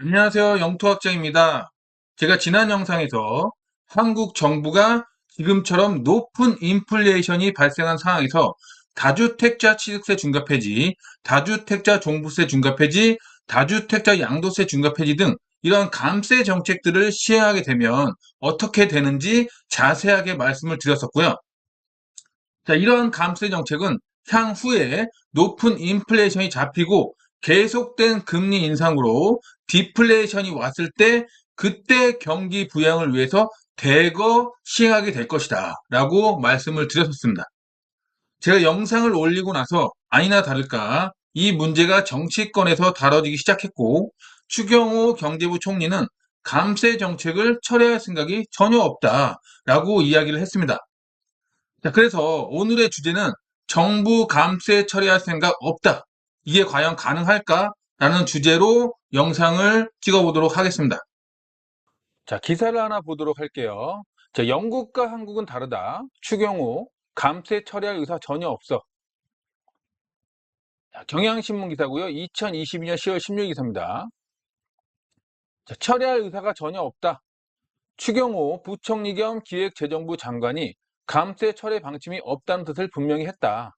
안녕하세요. 영토학장입니다. 제가 지난 영상에서 한국 정부가 지금처럼 높은 인플레이션이 발생한 상황에서 다주택자 취득세 중과 폐지, 다주택자 종부세 중과 폐지, 다주택자 양도세 중과 폐지 등 이런 감세 정책들을 시행하게 되면 어떻게 되는지 자세하게 말씀을 드렸었고요. 자, 이러한 감세 정책은 향후에 높은 인플레이션이 잡히고 계속된 금리 인상으로 디플레이션이 왔을 때 그때 경기 부양을 위해서 대거 시행하게 될 것이다 라고 말씀을 드렸었습니다. 제가 영상을 올리고 나서 아니나 다를까 이 문제가 정치권에서 다뤄지기 시작했고 추경호 경제부 총리는 감세 정책을 철회할 생각이 전혀 없다라고 이야기를 했습니다. 자, 그래서 오늘의 주제는 정부 감세 처리할 생각 없다. 이게 과연 가능할까? 라는 주제로 영상을 찍어보도록 하겠습니다. 자, 기사를 하나 보도록 할게요. 자, 영국과 한국은 다르다. 추경호, 감세 처리할 의사 전혀 없어. 자, 경향신문 기사고요. 2022년 10월 16일 기사입니다. 자, 처리할 의사가 전혀 없다. 추경호 부총리 겸 기획재정부 장관이 감세 철회 방침이 없다는 뜻을 분명히 했다.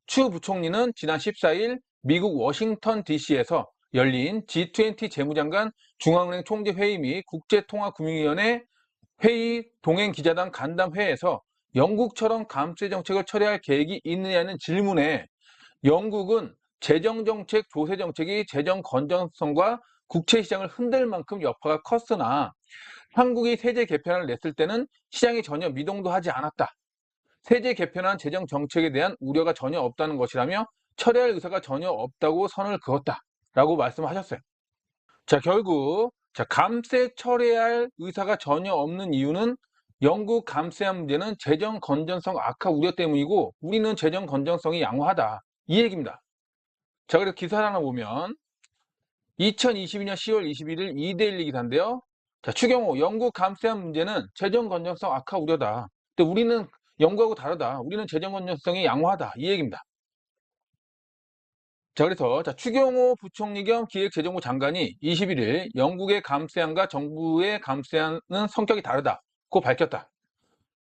추 부총리는 지난 14일 미국 워싱턴 DC에서 열린 G20 재무장관 중앙은행 총재 회의 및 국제통화금융위원회 회의 동행 기자단 간담회에서 영국처럼 감세 정책을 철회할 계획이 있느냐는 질문에 영국은 재정정책, 조세정책이 재정 건전성과 국채시장을 흔들 만큼 여파가 컸으나 한국이 세제 개편안을 냈을 때는 시장이 전혀 미동도 하지 않았다. 세제 개편안 재정 정책에 대한 우려가 전혀 없다는 것이라며 철회할 의사가 전혀 없다고 선을 그었다라고 말씀하셨어요. 자, 결국 감세 철회할 의사가 전혀 없는 이유는 영국 감세한 문제는 재정 건전성 악화 우려 때문이고 우리는 재정 건전성이 양호하다. 이 얘기입니다. 자, 그래서 기사를 하나 보면 2022년 10월 21일 이데일리 기사인데요. 자, 추경호 영국 감세한 문제는 재정 건전성 악화 우려다. 근데 우리는 영국하고 다르다. 우리는 재정 건전성이 양호하다. 이 얘기입니다. 자, 그래서 추경호 부총리 겸 기획재정부 장관이 21일 영국의 감세안과 정부의 감세안은 성격이 다르다고 밝혔다.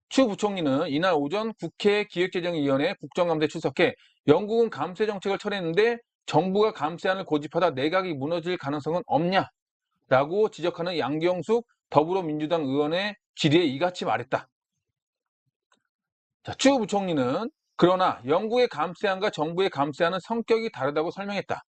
추 부총리는 이날 오전 국회 기획재정위원회 국정감사에 출석해 영국은 감세 정책을 철회했는데 정부가 감세안을 고집하다 내각이 무너질 가능성은 없냐라고 지적하는 양경숙 더불어민주당 의원의 질의에 이같이 말했다. 자, 추 부총리는 그러나 영국의 감세안과 정부의 감세안은 성격이 다르다고 설명했다.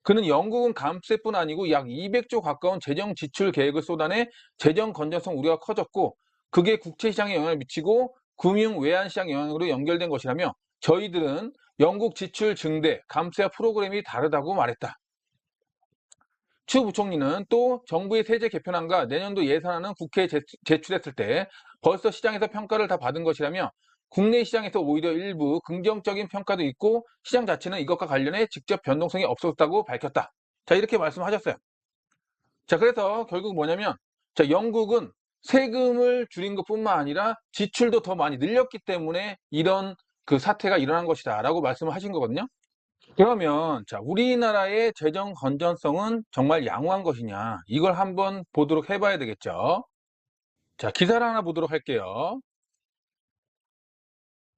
그는 영국은 감세뿐 아니고 약 200조 가까운 재정 지출 계획을 쏟아내 재정 건전성 우려가 커졌고 그게 국채 시장에 영향을 미치고 금융 외환 시장 영향으로 연결된 것이라며 저희들은 영국 지출 증대, 감세와 프로그램이 다르다고 말했다. 추 부총리는 또 정부의 세제 개편안과 내년도 예산안은 국회에 제출했을 때 벌써 시장에서 평가를 다 받은 것이라며 국내 시장에서 오히려 일부 긍정적인 평가도 있고 시장 자체는 이것과 관련해 직접 변동성이 없었다고 밝혔다. 자, 이렇게 말씀하셨어요. 자, 그래서 결국 뭐냐면 영국은 세금을 줄인 것뿐만 아니라 지출도 더 많이 늘렸기 때문에 이런 그 사태가 일어난 것이다 라고 말씀을 하신 거거든요. 그러면 우리나라의 재정 건전성은 정말 양호한 것이냐 이걸 한번 보도록 해봐야 되겠죠. 자, 기사를 하나 보도록 할게요.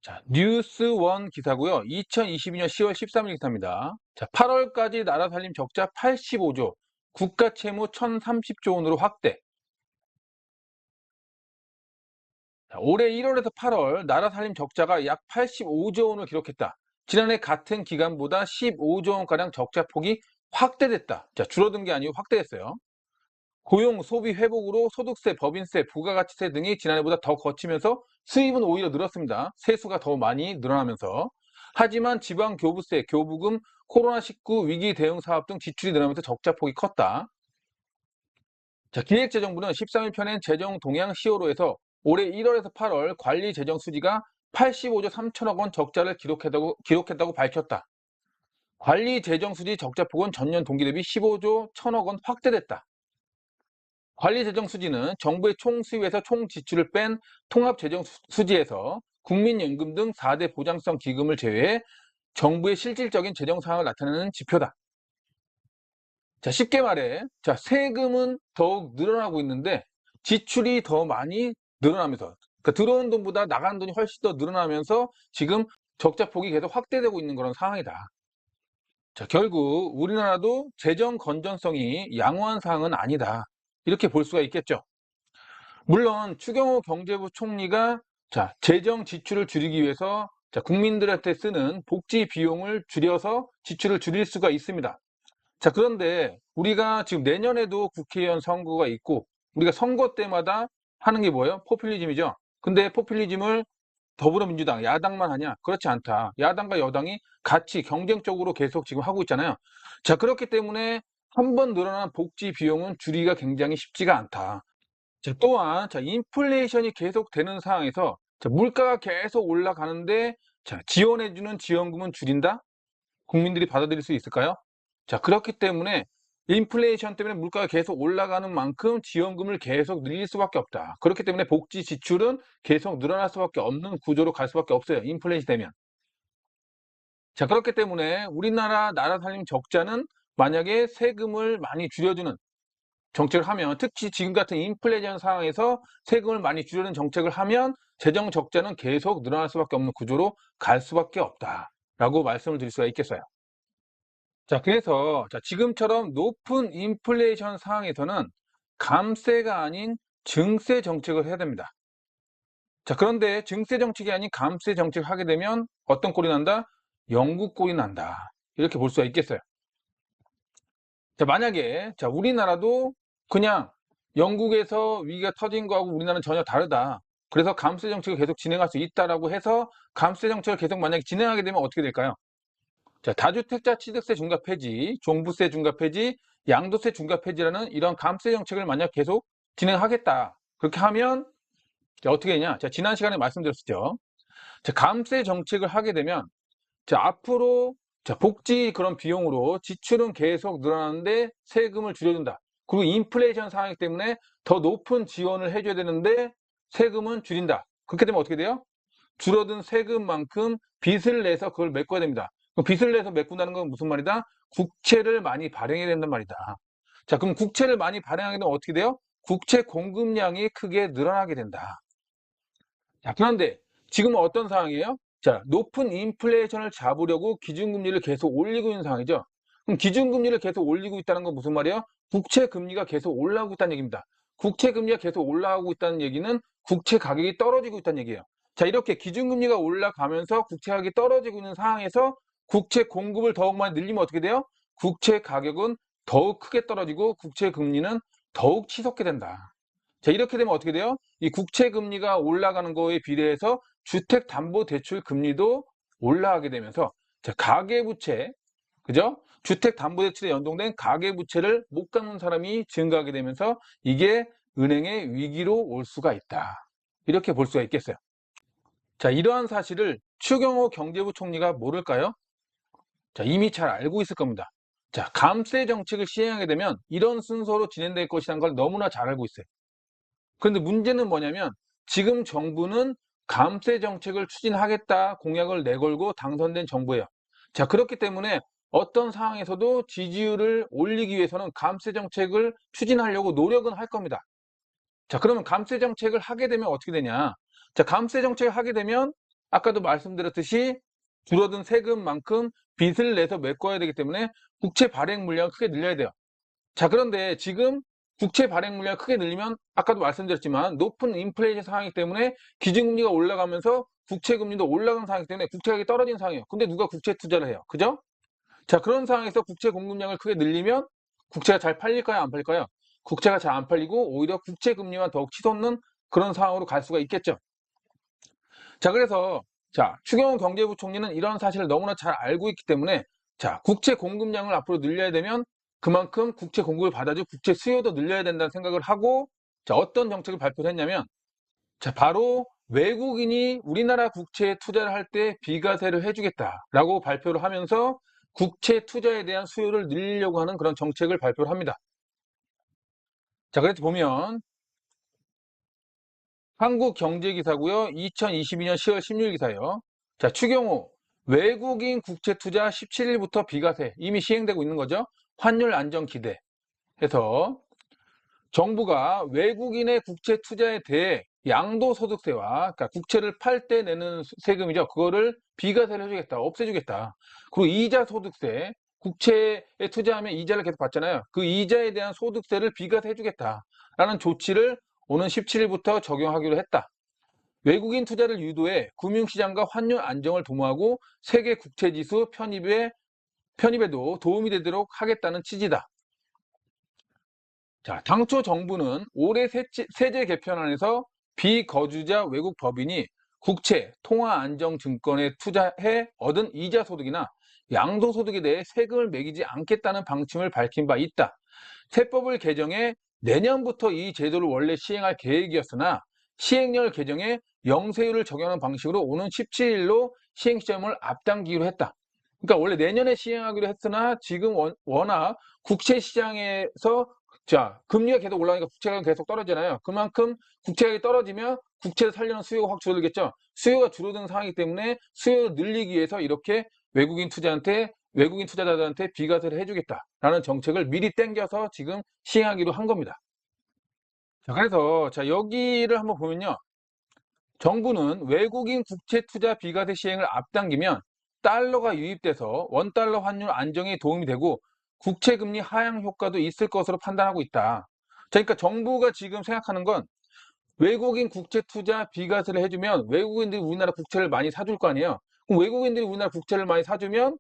자, 뉴스원 기사고요. 2022년 10월 13일 기사입니다. 자, 8월까지 나라 살림 적자 85조, 국가 채무 1,030조 원으로 확대. 자, 올해 1월에서 8월 나라 살림 적자가 약 85조 원을 기록했다. 지난해 같은 기간보다 15조 원가량 적자 폭이 확대됐다. 자, 줄어든 게 아니고 확대됐어요. 고용, 소비 회복으로 소득세, 법인세, 부가가치세 등이 지난해보다 더 거치면서 수입은 오히려 늘었습니다. 세수가 더 많이 늘어나면서. 하지만 지방교부세, 교부금, 코로나19 위기 대응 사업 등 지출이 늘어나면서 적자폭이 컸다. 자, 기획재정부는 13일 펴낸 재정 동향 시효로에서 올해 1월에서 8월 관리 재정 수지가 85조 3천억 원 적자를 기록했다고 밝혔다. 관리 재정 수지 적자폭은 전년 동기 대비 15조 1천억 원 확대됐다. 관리재정 수지는 정부의 총 수입에서 총 지출을 뺀 통합재정 수지에서 국민연금 등 4대 보장성 기금을 제외해 정부의 실질적인 재정 상황을 나타내는 지표다. 자, 쉽게 말해. 자, 세금은 더욱 늘어나고 있는데 지출이 더 많이 늘어나면서, 그러니까 들어온 돈보다 나가는 돈이 훨씬 더 늘어나면서 지금 적자 폭이 계속 확대되고 있는 그런 상황이다. 자, 결국 우리나라도 재정 건전성이 양호한 상황은 아니다. 이렇게 볼 수가 있겠죠. 물론 추경호 경제부 총리가 자, 재정 지출을 줄이기 위해서 자, 국민들한테 쓰는 복지 비용을 줄여서 지출을 줄일 수가 있습니다. 자, 그런데 우리가 지금 내년에도 국회의원 선거가 있고 우리가 선거 때마다 하는 게 뭐예요? 포퓰리즘이죠. 근데 포퓰리즘을 더불어민주당, 야당만 하냐? 그렇지 않다. 야당과 여당이 같이 경쟁적으로 계속 지금 하고 있잖아요. 자, 그렇기 때문에 한 번 늘어난 복지 비용은 줄이기가 굉장히 쉽지가 않다. 자, 또한 자, 인플레이션이 계속되는 상황에서 자, 물가가 계속 올라가는데 자, 지원해주는 지원금은 줄인다? 국민들이 받아들일 수 있을까요? 자, 그렇기 때문에 인플레이션 때문에 물가가 계속 올라가는 만큼 지원금을 계속 늘릴 수밖에 없다. 그렇기 때문에 복지 지출은 계속 늘어날 수밖에 없는 구조로 갈 수밖에 없어요. 인플레이션 되면. 자, 그렇기 때문에 우리나라 나라 살림 적자는 만약에 세금을 많이 줄여주는 정책을 하면, 특히 지금 같은 인플레이션 상황에서 세금을 많이 줄이는 정책을 하면 재정 적자는 계속 늘어날 수밖에 없는 구조로 갈 수밖에 없다라고 말씀을 드릴 수가 있겠어요. 자, 그래서 자, 지금처럼 높은 인플레이션 상황에서는 감세가 아닌 증세 정책을 해야 됩니다. 자, 그런데 증세 정책이 아닌 감세 정책을 하게 되면 어떤 꼴이 난다? 영국 꼴이 난다. 이렇게 볼 수가 있겠어요. 자, 만약에 자, 우리나라도 그냥 영국에서 위기가 터진 거하고 우리나라는 전혀 다르다. 그래서 감세 정책을 계속 진행할 수 있다라고 해서 감세 정책을 계속 만약에 진행하게 되면 어떻게 될까요? 자, 다주택자 취득세 중과 폐지, 종부세 중과 폐지, 양도세 중과 폐지라는 이런 감세 정책을 만약 계속 진행하겠다. 그렇게 하면 자, 어떻게 되냐? 자, 지난 시간에 말씀드렸었죠. 자, 감세 정책을 하게 되면 자, 앞으로 자, 복지 그런 비용으로 지출은 계속 늘어나는데 세금을 줄여준다. 그리고 인플레이션 상황이기 때문에 더 높은 지원을 해줘야 되는데 세금은 줄인다. 그렇게 되면 어떻게 돼요? 줄어든 세금만큼 빚을 내서 그걸 메꿔야 됩니다. 그럼 빚을 내서 메꾼다는 건 무슨 말이다? 국채를 많이 발행해야 된단 말이다. 자, 그럼 국채를 많이 발행하게 되면 어떻게 돼요? 국채 공급량이 크게 늘어나게 된다. 자, 그런데 지금은 어떤 상황이에요? 자, 높은 인플레이션을 잡으려고 기준금리를 계속 올리고 있는 상황이죠. 그럼 기준금리를 계속 올리고 있다는 건 무슨 말이에요? 국채 금리가 계속 올라가고 있다는 얘기입니다. 국채 금리가 계속 올라가고 있다는 얘기는 국채 가격이 떨어지고 있다는 얘기예요. 자, 이렇게 기준금리가 올라가면서 국채 가격이 떨어지고 있는 상황에서 국채 공급을 더욱 많이 늘리면 어떻게 돼요? 국채 가격은 더욱 크게 떨어지고 국채 금리는 더욱 치솟게 된다. 자, 이렇게 되면 어떻게 돼요? 이 국채 금리가 올라가는 거에 비례해서 주택담보대출 금리도 올라가게 되면서 자, 가계부채, 그죠? 주택담보대출에 연동된 가계부채를 못 갚는 사람이 증가하게 되면서 이게 은행의 위기로 올 수가 있다. 이렇게 볼 수가 있겠어요. 자, 이러한 사실을 추경호 경제부 총리가 모를까요? 자, 이미 잘 알고 있을 겁니다. 자, 감세 정책을 시행하게 되면 이런 순서로 진행될 것이라는 걸 너무나 잘 알고 있어요. 그런데 문제는 뭐냐면 지금 정부는 감세 정책을 추진하겠다 공약을 내걸고 당선된 정부예요. 자, 그렇기 때문에 어떤 상황에서도 지지율을 올리기 위해서는 감세 정책을 추진하려고 노력은 할 겁니다. 자, 그러면 감세 정책을 하게 되면 어떻게 되냐? 자, 감세 정책을 하게 되면 아까도 말씀드렸듯이 줄어든 세금만큼 빚을 내서 메꿔야 되기 때문에 국채 발행 물량을 크게 늘려야 돼요. 자, 그런데 지금 국채 발행 물량을 크게 늘리면 아까도 말씀드렸지만 높은 인플레이션 상황이기 때문에 기준금리가 올라가면서 국채금리도 올라가는 상황이기 때문에 국채 가격이 떨어지는 상황이에요. 근데 누가 국채 투자를 해요? 그죠? 자, 그런 상황에서 국채 공급량을 크게 늘리면 국채가 잘 팔릴까요? 안 팔릴까요? 국채가 잘 안 팔리고 오히려 국채 금리만 더욱 치솟는 그런 상황으로 갈 수가 있겠죠. 자, 그래서 자, 추경호 경제부 총리는 이런 사실을 너무나 잘 알고 있기 때문에 자, 국채 공급량을 앞으로 늘려야 되면 그만큼 국채 공급을 받아주고 국채 수요도 늘려야 된다는 생각을 하고 자, 어떤 정책을 발표를 했냐면 자, 바로 외국인이 우리나라 국채에 투자를 할 때 비과세를 해주겠다라고 발표를 하면서 국채 투자에 대한 수요를 늘리려고 하는 그런 정책을 발표를 합니다. 자, 그래서 보면 한국경제기사고요. 2022년 10월 16일 기사예요. 자, 추경호 외국인 국채 투자 17일부터 비과세 이미 시행되고 있는 거죠. 환율 안정 기대. 해서 정부가 외국인의 국채 투자에 대해 양도소득세와, 그러니까 국채를 팔 때 내는 세금이죠. 그거를 비과세를 해주겠다, 없애주겠다. 그리고 이자 소득세, 국채에 투자하면 이자를 계속 받잖아요. 그 이자에 대한 소득세를 비과세 해주겠다라는 조치를 오는 17일부터 적용하기로 했다. 외국인 투자를 유도해 금융시장과 환율 안정을 도모하고 세계 국채지수 편입에도 도움이 되도록 하겠다는 취지다. 자, 당초 정부는 올해 세제 개편안에서 비거주자 외국 법인이 국채, 통화안정증권에 투자해 얻은 이자 소득이나 양도소득에 대해 세금을 매기지 않겠다는 방침을 밝힌 바 있다. 세법을 개정해 내년부터 이 제도를 원래 시행할 계획이었으나 시행령 개정에 영세율을 적용하는 방식으로 오는 17일로 시행 시점을 앞당기기로 했다. 그러니까 원래 내년에 시행하기로 했으나 지금 워낙 국채 시장에서 금리가 계속 올라가니까 국채가 계속 떨어지잖아요. 그만큼 국채가 떨어지면 국채를 살려는 수요가 확 줄어들겠죠. 수요가 줄어드는 상황이기 때문에 수요를 늘리기 위해서 이렇게 외국인 투자자들한테 비과세를 해주겠다라는 정책을 미리 땡겨서 지금 시행하기로 한 겁니다. 자, 그래서 여기를 한번 보면요. 정부는 외국인 국채 투자 비과세 시행을 앞당기면 달러가 유입돼서 원달러 환율 안정에 도움이 되고 국채 금리 하향 효과도 있을 것으로 판단하고 있다. 그러니까 정부가 지금 생각하는 건 외국인 국채 투자 비과세를 해주면 외국인들이 우리나라 국채를 많이 사줄 거 아니에요. 그럼 외국인들이 우리나라 국채를 많이 사주면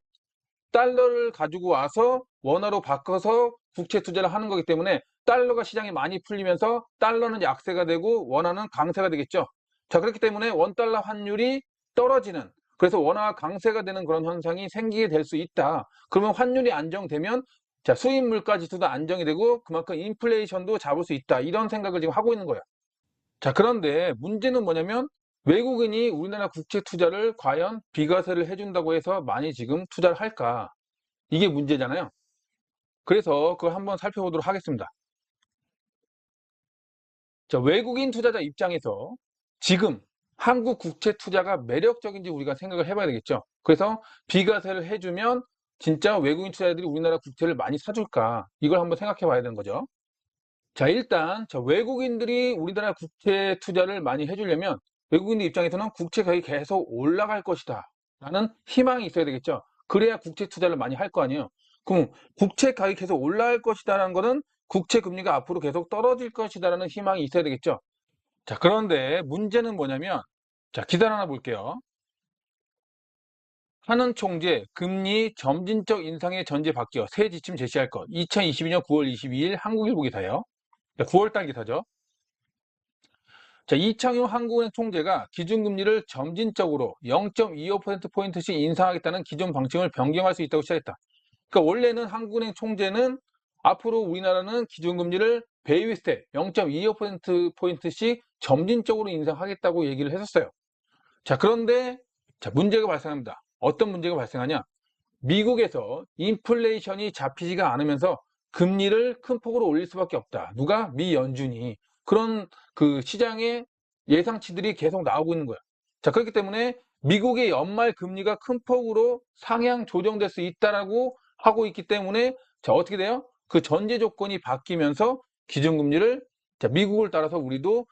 달러를 가지고 와서 원화로 바꿔서 국채 투자를 하는 거기 때문에 달러가 시장이 많이 풀리면서 달러는 약세가 되고 원화는 강세가 되겠죠. 자, 그렇기 때문에 원달러 환율이 떨어지는, 그래서 원화가 강세가 되는 그런 현상이 생기게 될 수 있다. 그러면 환율이 안정되면 수입 물가 지수도 안정이 되고 그만큼 인플레이션도 잡을 수 있다. 이런 생각을 지금 하고 있는 거예요. 자, 그런데 문제는 뭐냐면 외국인이 우리나라 국채 투자를 과연 비과세를 해준다고 해서 많이 지금 투자를 할까? 이게 문제잖아요. 그래서 그걸 한번 살펴보도록 하겠습니다. 자, 외국인 투자자 입장에서 지금 한국 국채 투자가 매력적인지 우리가 생각을 해봐야 되겠죠. 그래서 비과세를 해주면 진짜 외국인 투자자들이 우리나라 국채를 많이 사줄까? 이걸 한번 생각해 봐야 되는 거죠. 자, 일단 외국인들이 우리나라 국채 투자를 많이 해주려면 외국인들 입장에서는 국채 가격이 계속 올라갈 것이다 라는 희망이 있어야 되겠죠. 그래야 국채 투자를 많이 할 거 아니에요. 그럼 국채 가격이 계속 올라갈 것이다 라는 거는 국채 금리가 앞으로 계속 떨어질 것이다 라는 희망이 있어야 되겠죠. 자, 그런데 문제는 뭐냐면, 기사를 하나 볼게요. 한은 총재 금리 점진적 인상의 전제 바뀌어 새 지침 제시할 것. 2022년 9월 22일 한국일보 기사예요. 9월달 기사죠. 자, 이창용 한국은행 총재가 기준금리를 점진적으로 0.25%포인트씩 인상하겠다는 기존 방침을 변경할 수 있다고 시작했다. 그러니까 원래는 한국은행 총재는 앞으로 우리나라는 기준금리를 베이비 스텝 0.25%포인트씩 점진적으로 인상하겠다고 얘기를 했었어요. 자, 그런데 문제가 발생합니다. 어떤 문제가 발생하냐? 미국에서 인플레이션이 잡히지가 않으면서 금리를 큰 폭으로 올릴 수밖에 없다. 누가? 미 연준이. 그런 그 시장의 예상치들이 계속 나오고 있는 거야. 자, 그렇기 때문에 미국의 연말 금리가 큰 폭으로 상향 조정될 수 있다라고 하고 있기 때문에 어떻게 돼요? 그 전제 조건이 바뀌면서 기준금리를 미국을 따라서 우리도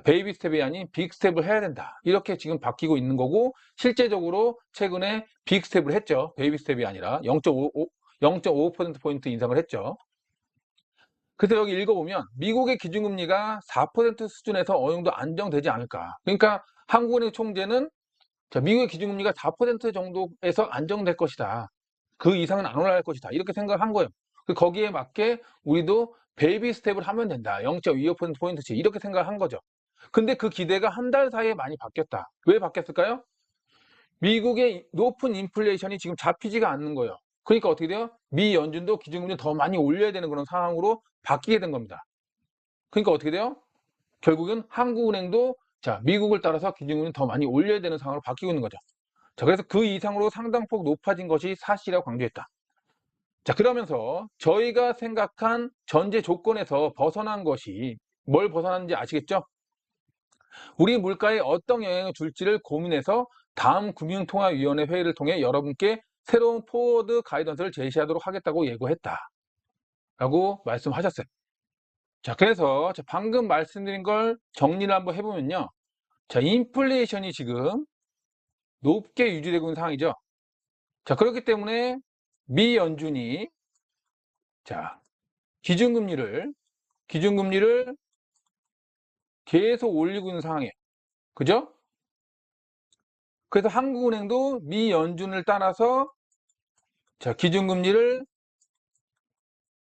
베이비 스텝이 아닌 빅 스텝을 해야 된다. 이렇게 지금 바뀌고 있는 거고, 실제적으로 최근에 빅 스텝을 했죠. 베이비 스텝이 아니라 0.5%포인트 인상을 했죠. 그래서 여기 읽어보면 미국의 기준금리가 4% 수준에서 어느 정도 안정되지 않을까. 그러니까 한국은행 총재는 미국의 기준금리가 4% 정도에서 안정될 것이다. 그 이상은 안 올라갈 것이다. 이렇게 생각을 한 거예요. 거기에 맞게 우리도 베이비 스텝을 하면 된다. 0.25%포인트씩 이렇게 생각을 한 거죠. 근데 그 기대가 한 달 사이에 많이 바뀌었다. 왜 바뀌었을까요? 미국의 높은 인플레이션이 지금 잡히지가 않는 거예요. 그러니까 어떻게 돼요? 미 연준도 기준금리를 더 많이 올려야 되는 그런 상황으로 바뀌게 된 겁니다. 그러니까 어떻게 돼요? 결국은 한국은행도 미국을 따라서 기준금리를 더 많이 올려야 되는 상황으로 바뀌고 있는 거죠. 그래서 그 이상으로 상당폭 높아진 것이 사실이라고 강조했다. 그러면서 저희가 생각한 전제 조건에서 벗어난 것이 뭘 벗어났는지 아시겠죠? 우리 물가에 어떤 영향을 줄지를 고민해서 다음 금융통화위원회 회의를 통해 여러분께 새로운 포워드 가이던스를 제시하도록 하겠다고 예고했다. 라고 말씀하셨어요. 자, 그래서 방금 말씀드린 걸 정리를 한번 해보면요. 자, 인플레이션이 지금 높게 유지되고 있는 상황이죠. 자, 그렇기 때문에 미 연준이 자, 기준금리를 계속 올리고 있는 상황이에요. 그죠? 그래서 한국은행도 미 연준을 따라서 자, 기준금리를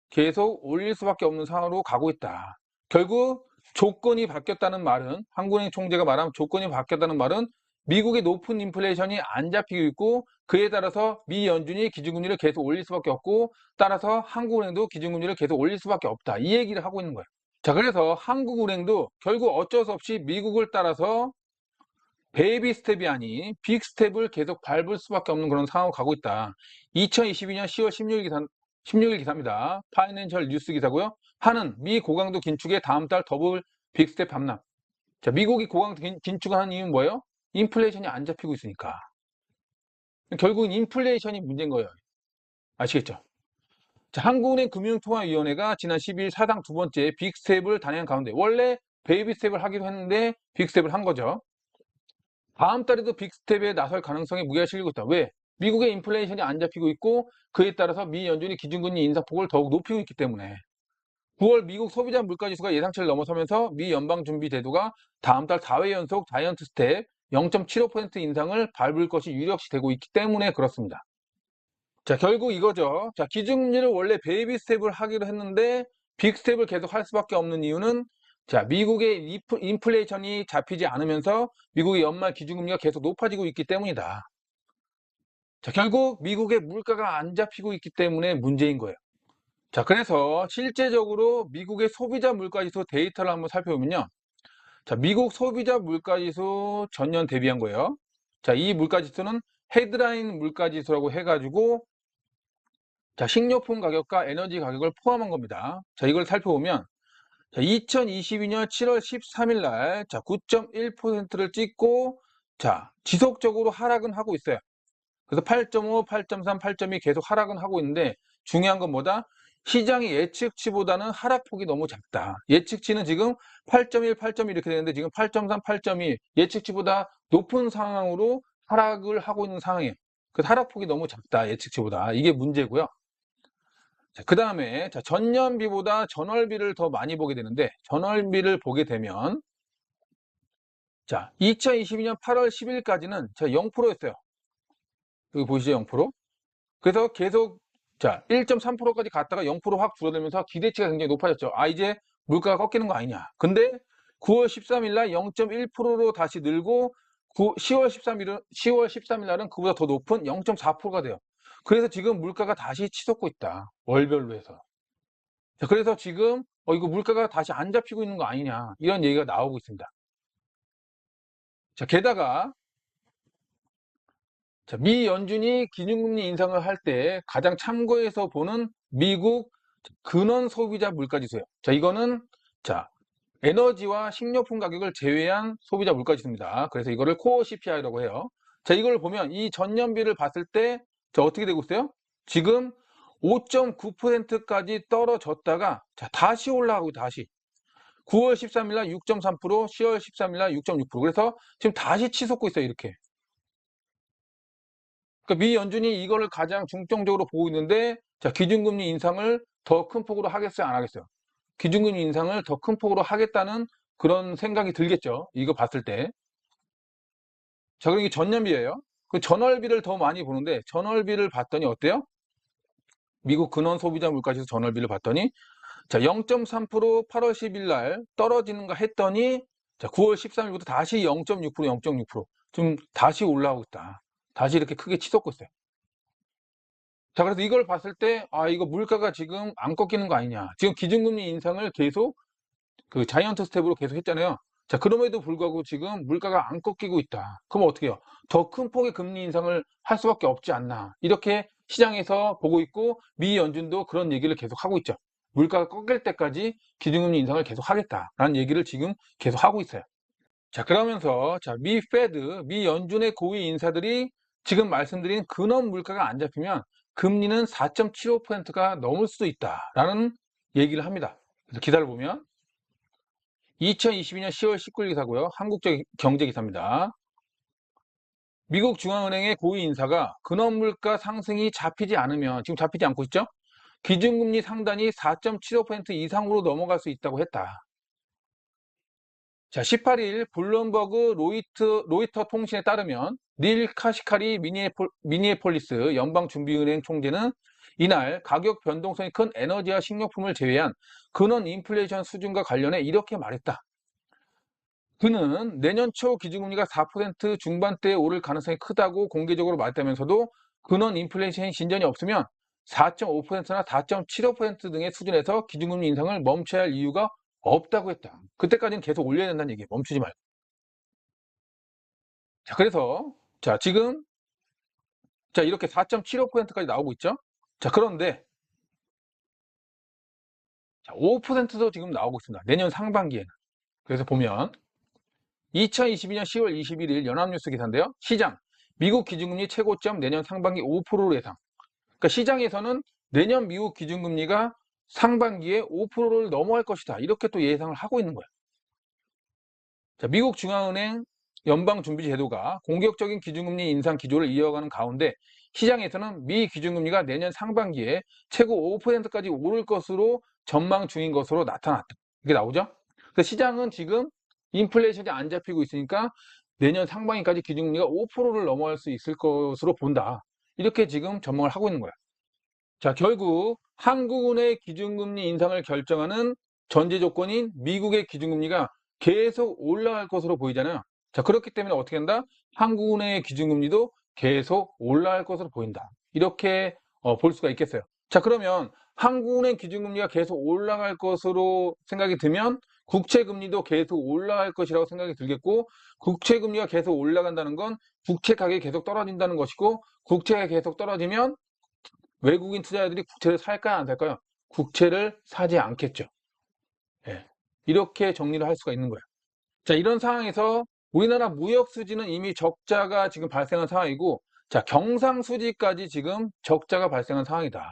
계속 올릴 수밖에 없는 상황으로 가고 있다. 결국 조건이 바뀌었다는 말은 한국은행 총재가 말하면 조건이 바뀌었다는 말은 미국의 높은 인플레이션이 안 잡히고 있고 그에 따라서 미 연준이 기준금리를 계속 올릴 수밖에 없고 따라서 한국은행도 기준금리를 계속 올릴 수밖에 없다. 이 얘기를 하고 있는 거예요. 자, 그래서 한국은행도 결국 어쩔 수 없이 미국을 따라서 베이비 스텝이 아닌 빅 스텝을 계속 밟을 수밖에 없는 그런 상황으로 가고 있다. 2022년 10월 16일 기사입니다. 파이낸셜 뉴스 기사고요. 하는 미 고강도 긴축에 다음 달 더블 빅 스텝 반납. 자, 미국이 고강도 긴축을 하는 이유는 뭐예요? 인플레이션이 안 잡히고 있으니까. 결국은 인플레이션이 문제인 거예요. 아시겠죠? 자, 한국은행 금융통화위원회가 지난 12일 사상 두 번째 빅 스텝을 단행한 가운데 원래 베이비 스텝을 하기로 했는데 빅 스텝을 한 거죠. 다음 달에도 빅스텝에 나설 가능성이 무게가 실리고 있다. 왜? 미국의 인플레이션이 안 잡히고 있고 그에 따라서 미 연준이 기준금리 인상폭을 더욱 높이고 있기 때문에 9월 미국 소비자 물가지수가 예상치를 넘어서면서 미 연방준비제도가 다음 달 4회 연속 자이언트 스텝 0.75% 인상을 밟을 것이 유력시 되고 있기 때문에 그렇습니다. 자, 결국 이거죠. 자, 기준금리를 원래 베이비 스텝을 하기로 했는데 빅 스텝을 계속 할 수밖에 없는 이유는 자, 미국의 인플레이션이 잡히지 않으면서 미국의 연말 기준금리가 계속 높아지고 있기 때문이다. 자, 결국 미국의 물가가 안 잡히고 있기 때문에 문제인 거예요. 자, 그래서 실제적으로 미국의 소비자 물가지수 데이터를 한번 살펴보면요. 자, 미국 소비자 물가지수 전년 대비한 거예요. 자, 이 물가지수는 헤드라인 물가지수라고 해가지고 자, 식료품 가격과 에너지 가격을 포함한 겁니다. 자, 이걸 살펴보면 자, 2022년 7월 13일 날 자, 9.1%를 찍고 자, 지속적으로 하락은 하고 있어요. 그래서 8.5, 8.3, 8.2 계속 하락은 하고 있는데 중요한 건 뭐다? 시장의 예측치보다는 하락폭이 너무 작다. 예측치는 지금 8.1, 8.2 이렇게 되는데 지금 8.3, 8.2 예측치보다 높은 상황으로 하락을 하고 있는 상황이에요. 그 하락폭이 너무 작다. 예측치보다. 이게 문제고요. 그 다음에 전년비보다 전월비를 더 많이 보게 되는데 전월비를 보게 되면 자 2022년 8월 10일까지는 0%였어요. 여기 보시죠 0%. 그래서 계속 자 1.3%까지 갔다가 0%확 줄어들면서 기대치가 굉장히 높아졌죠. 아 이제 물가가 꺾이는 거 아니냐. 근데 9월 13일 날 0.1%로 다시 늘고 10월 13일 날은 그보다 더 높은 0.4%가 돼요. 그래서 지금 물가가 다시 치솟고 있다. 월별로 해서. 자, 그래서 지금 이거 물가가 다시 안 잡히고 있는 거 아니냐 이런 얘기가 나오고 있습니다. 자, 게다가 자, 미 연준이 기준금리 인상을 할 때 가장 참고해서 보는 미국 근원 소비자 물가지수예요. 자, 이거는 자 에너지와 식료품 가격을 제외한 소비자 물가지수입니다. 그래서 이거를 코어 CPI라고 해요. 자, 이걸 보면 이 전년비를 봤을 때 자, 어떻게 되고 있어요? 지금 5.9%까지 떨어졌다가 자, 다시 올라가고 다시 9월 13일 날 6.3%, 10월 13일 날 6.6%. 그래서 지금 다시 치솟고 있어요, 이렇게. 그러니까 미 연준이 이거를 가장 중점적으로 보고 있는데 자, 기준금리 인상을 더 큰 폭으로 하겠어요, 안 하겠어요? 기준금리 인상을 더 큰 폭으로 하겠다는 그런 생각이 들겠죠. 이거 봤을 때. 자, 그럼 이게 전년비예요. 그 전월비를 더 많이 보는데 전월비를 봤더니 어때요? 미국 근원 소비자 물가지수 전월비를 봤더니 자, 0.3% 8월 10일 날 떨어지는가 했더니 자, 9월 13일부터 다시 0.6%, 0.6%. 좀 다시 올라오고 있다. 다시 이렇게 크게 치솟고 있어요. 자, 그래서 이걸 봤을 때, 아, 이거 물가가 지금 안 꺾이는 거 아니냐. 지금 기준금리 인상을 계속 그 자이언트 스텝으로 계속 했잖아요. 자, 그럼에도 불구하고 지금 물가가 안 꺾이고 있다. 그럼 어떻게 해요? 더 큰 폭의 금리 인상을 할 수밖에 없지 않나. 이렇게 시장에서 보고 있고, 미 연준도 그런 얘기를 계속 하고 있죠. 물가가 꺾일 때까지 기준금리 인상을 계속 하겠다라는 얘기를 지금 계속 하고 있어요. 자, 그러면서 자, 미 페드, 미 연준의 고위 인사들이 지금 말씀드린 근원 물가가 안 잡히면 금리는 4.75%가 넘을 수도 있다라는 얘기를 합니다. 그래서 기사를 보면 2022년 10월 19일 기사고요. 한국경제기사입니다. 미국 중앙은행의 고위 인사가 근원물가 상승이 잡히지 않으면, 지금 잡히지 않고 있죠? 기준금리 상단이 4.75% 이상으로 넘어갈 수 있다고 했다. 자, 18일 블룸버그 로이터 통신에 따르면 닐 카시카리 미니애폴리스 연방준비은행 총재는 이날 가격 변동성이 큰 에너지와 식료품을 제외한 근원 인플레이션 수준과 관련해 이렇게 말했다. 그는 내년 초 기준금리가 4% 중반대에 오를 가능성이 크다고 공개적으로 말했다면서도 근원 인플레이션 진전이 없으면 4.5%나 4.75% 등의 수준에서 기준금리 인상을 멈춰야 할 이유가 없다고 했다. 그때까지는 계속 올려야 된다는 얘기예요. 멈추지 말고. 자, 그래서 지금 이렇게 4.75%까지 나오고 있죠. 자, 그런데 5%도 지금 나오고 있습니다. 내년 상반기에는. 그래서 보면 2022년 10월 21일 연합뉴스 기사인데요. 시장, 미국 기준금리 최고점 내년 상반기 5%로 예상. 그러니까 시장에서는 내년 미국 기준금리가 상반기에 5%를 넘어갈 것이다. 이렇게 또 예상을 하고 있는 거예요. 자, 미국 중앙은행 연방준비제도가 공격적인 기준금리 인상 기조를 이어가는 가운데 시장에서는 미 기준금리가 내년 상반기에 최고 5%까지 오를 것으로 전망 중인 것으로 나타났다. 이게 나오죠? 그래서 시장은 지금 인플레이션이 안 잡히고 있으니까 내년 상반기까지 기준금리가 5%를 넘어갈 수 있을 것으로 본다. 이렇게 지금 전망을 하고 있는 거야. 자, 결국 한국은행의 기준금리 인상을 결정하는 전제 조건인 미국의 기준금리가 계속 올라갈 것으로 보이잖아요. 자, 그렇기 때문에 어떻게 한다? 한국은행의 기준금리도 계속 올라갈 것으로 보인다. 이렇게 볼 수가 있겠어요. 자, 그러면 한국은행 기준금리가 계속 올라갈 것으로 생각이 들면 국채금리도 계속 올라갈 것이라고 생각이 들겠고, 국채금리가 계속 올라간다는 건 국채 가격이 계속 떨어진다는 것이고, 국채가 계속 떨어지면 외국인 투자자들이 국채를 살까요, 안 살까요? 국채를 사지 않겠죠. 예. 이렇게 정리를 할 수가 있는 거예요. 자, 이런 상황에서 우리나라 무역 수지는 이미 적자가 지금 발생한 상황이고, 자, 경상수지까지 지금 적자가 발생한 상황이다.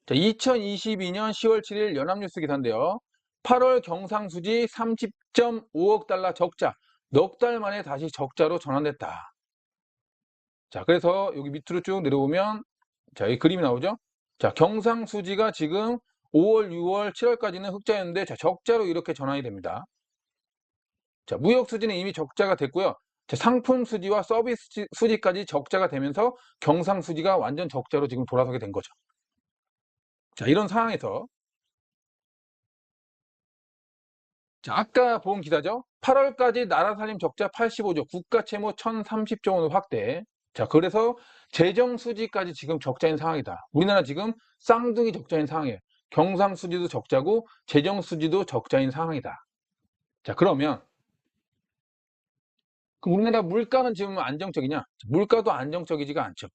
자, 2022년 10월 7일 연합뉴스 기사인데요. 8월 경상수지 30.5억 달러 적자, 넉 달 만에 다시 적자로 전환됐다. 자, 그래서 여기 밑으로 쭉 내려오면 자, 이 그림이 나오죠? 자, 경상수지가 지금 5월, 6월, 7월까지는 흑자였는데 자, 적자로 이렇게 전환이 됩니다. 자, 무역수지는 이미 적자가 됐고요. 자, 상품수지와 서비스 수지까지 적자가 되면서 경상수지가 완전 적자로 지금 돌아서게 된 거죠. 자, 이런 상황에서 자, 아까 본 기사죠? 8월까지 나라살림 적자 85조, 국가채무 1030조 원을 확대. 자, 그래서 재정수지까지 지금 적자인 상황이다. 우리나라 지금 쌍둥이 적자인 상황이에요. 경상수지도 적자고 재정수지도 적자인 상황이다. 자, 그러면 우리나라 물가는 지금 안정적이냐? 물가도 안정적이지가 않죠.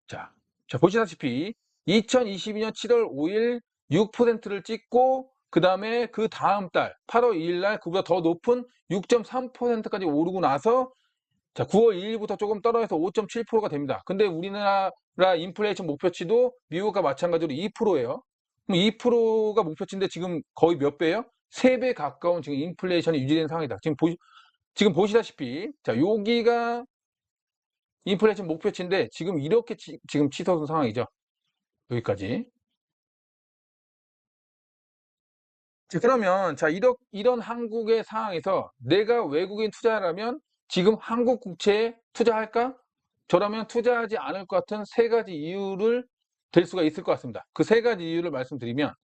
자, 보시다시피 2022년 7월 5일 6%를 찍고 그 다음에 그 다음 달 8월 2일 날 그보다 더 높은 6.3%까지 오르고 나서 자, 9월 2일부터 조금 떨어져서 5.7%가 됩니다. 근데 우리나라 인플레이션 목표치도 미국과 마찬가지로 2%예요. 그럼 2%가 목표치인데 지금 거의 몇 배예요? 3배 가까운 지금 인플레이션이 유지된 상황이다. 지금 보시다시피 자, 여기가 인플레이션 목표치인데 지금 이렇게 지금 치솟은 상황이죠. 여기까지. 자, 그러면 자, 이런 한국의 상황에서 내가 외국인 투자라면 지금 한국 국채에 투자할까? 저라면 투자하지 않을 것 같은 세 가지 이유를 될 수가 있을 것 같습니다. 그 세 가지 이유를 말씀드리면